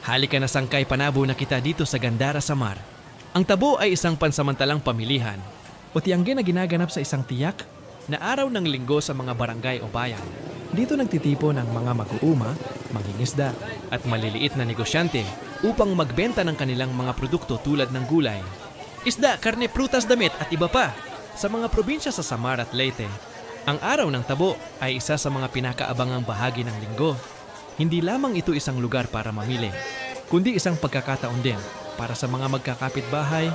Halika na sangkay panabo na kita dito sa Gandara, Samar. Ang tabo ay isang pansamantalang pamilihan o tiyangge na ginaganap sa isang tiyak na araw ng linggo sa mga barangay o bayan. Dito nagtitipo ng mga mag-uuma, mangingisda at maliliit na negosyante upang magbenta ng kanilang mga produkto tulad ng gulay, isda, karne, prutas, damit at iba pa. Sa mga probinsya sa Samar at Leyte, ang araw ng tabo ay isa sa mga pinakaabangang bahagi ng linggo. Hindi lamang ito isang lugar para mamili, kundi isang pagkakataon din para sa mga magkakapitbahay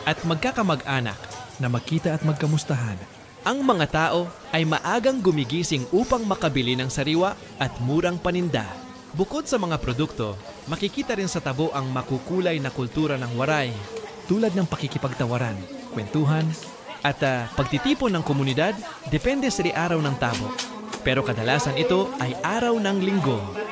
at magkakamag-anak na magkita at magkamustahan. Ang mga tao ay maagang gumigising upang makabili ng sariwa at murang paninda. Bukod sa mga produkto, makikita rin sa tabo ang makukulay na kultura ng Waray, tulad ng pakikipagtawaran, kwentuhan, at pagtitipon ng komunidad depende sa araw ng tabo. Pero kadalasan ito ay araw ng linggo.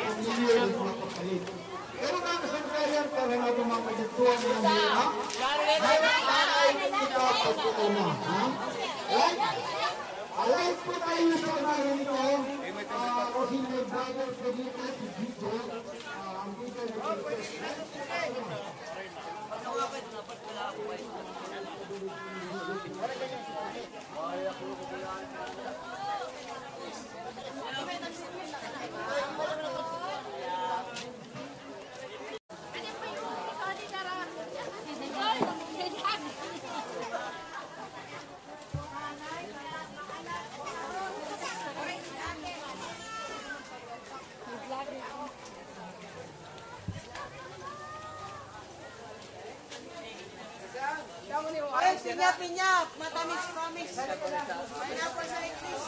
Pinyap! Matamis promise! Pineapple sa English!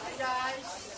Hi guys!